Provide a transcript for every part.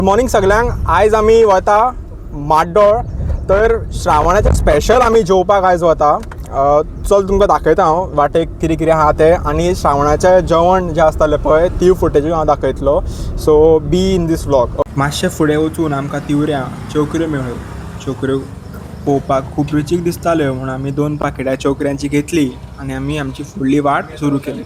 Good morning सगळ्यांक. आयज आमी वता माड्डोळ. तर श्रावणाचें स्पेशल आमी जेवपाक आयज वता. चल तुमकां दाखयता हांव वाटेक कितें कितें आहा तें, आनी श्रावणाचें जेवण जें आसतालें पळय ती फुटेजूय हांव दाखयतलो. So be in this vlog. मातशें फुडें वचून आमकां तिवऱ्या चोकऱ्यो मेळ्ळ्यो. चोकऱ्यो पळोवपाक खूब रुचीक दिसताल्यो म्हूण आमी 2 पाकिटां चोकऱ्यांची घेतली आनी आमी आमची फुडली वाट सुरू केली.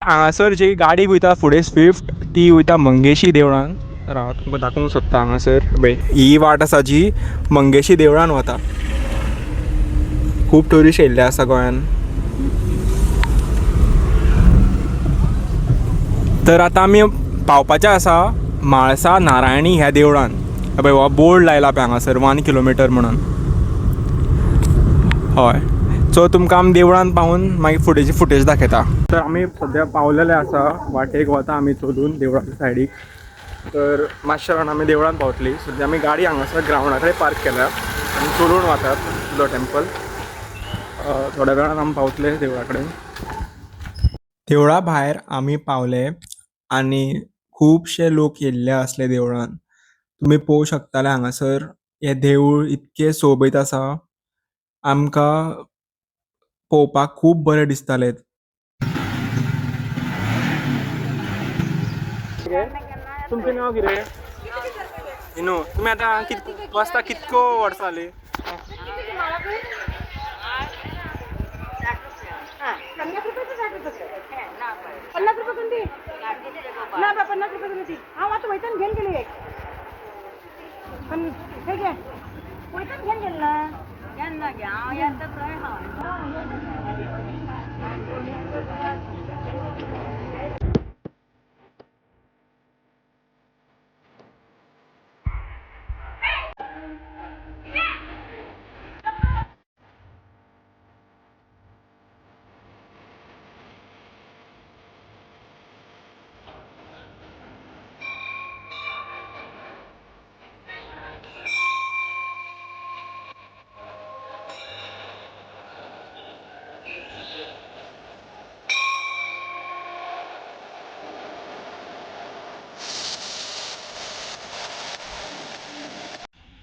हांगासर जी गाडी वयता फुडें स्विफ्ट ती वयता मंगेशी देवळान. राव तुमकां दाखोवंक सोदता. हांगासर पळय ही वाट आसा जी मंगेशी देवळान वता. खूब ट्युरिस्ट येयल्ले आसा गोंयान. तर आतां आमी पावपाचे आसा म्हाळसा नारायणी ह्या देवळान. पळय हो बोर्ड लायला पळय हांगासर 1 किलोमिटर म्हणून. हय, सो तुमकां आमी देवळान पावून मागीर फुडेंची फुटेज दाखयता. तर आमी सद्या पावलेले आसा. वाटेक वता आमी चलून देवळाच्या सायडीक. तर मातशे वेळान आमी देवळान पावतली. सद्या आमी गाडी हांगासर ग्रावंडा कडेन पार्क केल्या आनी चलून वतात टू द टेंपल. थोड्या वेळान आमी पावतले देवळा कडेन. देवळा भायर आमी पावले आनी खुबशे लोक येयल्ले आसले देवळान. तुमी पळोवंक शकताले हांगासर हें देवूळ इतकें सोबीत आसा. आमकां पळोवपाक खूब बरें दिसतालें. तुमचें नांव कितें? इनू. तुमी आतां बसता कितको वर्सां जालीं? 50 रुपये 60 रुपये 50 रुपये कोणती ना बा 50 रुपये कोणती हा आता वैतन घेऊन गेली एक पण हे घे वैतन घेऊन गेल ना यांना घ्या यांचा काय हा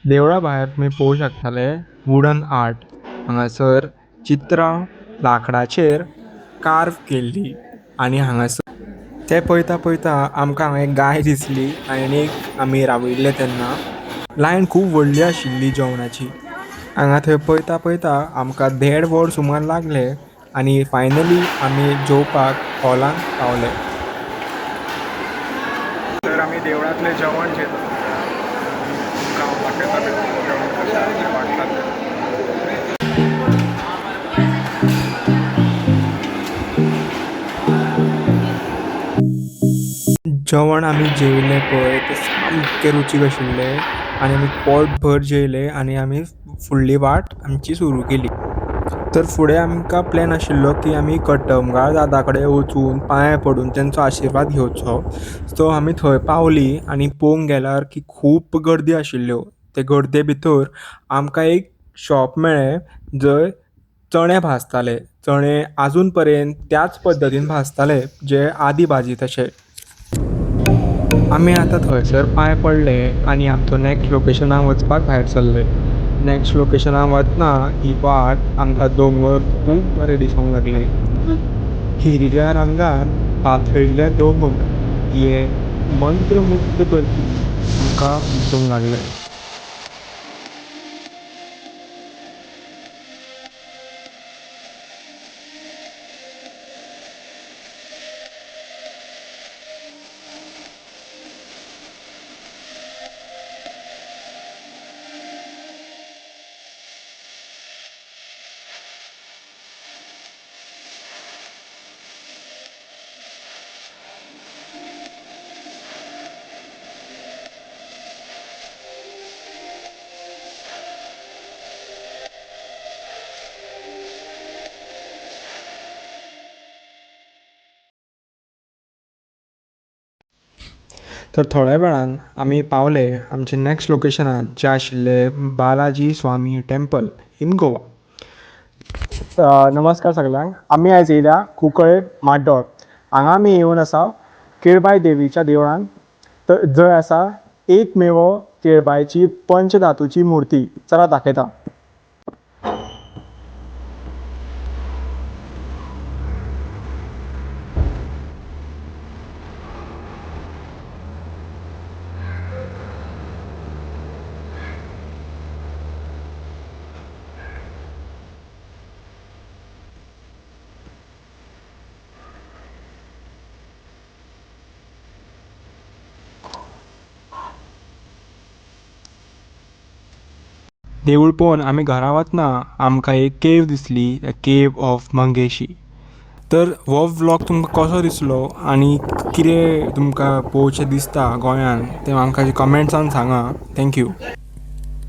देवळा भायर तुमी पळोवंक शकताले वुडन आर्ट. हांगासर चित्रां लाकडाचेर कार्व केल्ली आनी हांगासर ते पळयता पळयता आमकां हांगा एक गाय दिसली आनीक आमी रावयल्ले तेन्ना लायन खूब व्हडली आशिल्ली जेवणाची. हांगा थंय पळयता पळयता आमकां 1.5 वर सुमार लागले आनी फायनली आमी जेवपाक हॉलान पावले. तर आमी देवळांतलें जेवण जेवता. जेवण आमी जेवले पळय तें सामकें रुचीक आशिल्लें आनी आमी पोटभर जेवले आनी आमी फुडली वाट आमची सुरू केली. तर फुडें आमकां प्लॅन आशिल्लो की आमी कट्टमगाळ दादा कडेन वचून पांयां पडून तेंचो आशिर्वाद घेवचो. सो आमी थंय पावलीं आनी पळोवंक गेल्यार की खूब गर्दी आशिल्ल्यो. ते गर्दे भितर आमकां एक शॉप मेळ्ळें जंय चणे भाजताले. चणे आजून पर्यंत त्याच पद्दतीन भाजताले जे आदी भाजीत तशे. आमी आतां थंयसर पांय पडले आनी आमचो नॅक्स्ट लोकेशनाक वचपाक भायर सरले. नॅक्स्ट लोकेशनाक वतना ही वाट आमकां दोंगर खूब बरें दिसूंक लागले. हिरव्या रंगान पातळिल्ले दोंगर हे मंत्रमुग्ध करपी आमकां दिसूंक लागले. तर थोड्या वेळान आमी पावले आमचे नेक्स्ट लोकेशनार जे आशिल्ले बालाजी स्वामी टेंपल इन गोवा. नमस्कार सगळ्यांक. आमी आयज येयल्या कुंकळे माड्डोळ. हांगा आमी येवन आसा केळबाई देवीच्या देवळान. तर जंय आसा एकमेव केळबायची पंचधातूची मुर्ती. चला दाखयता. देवूळ पळोवन आमी घरा वतना आमकां एक केव दिसली, केव ऑफ मंगेशी. तर हो व्लॉग तुमकां कसो दिसलो आनी कितें तुमकां पळोवचें दिसता गोंयान तें आमकां कमेंट्सान सांगा. थँक्यू.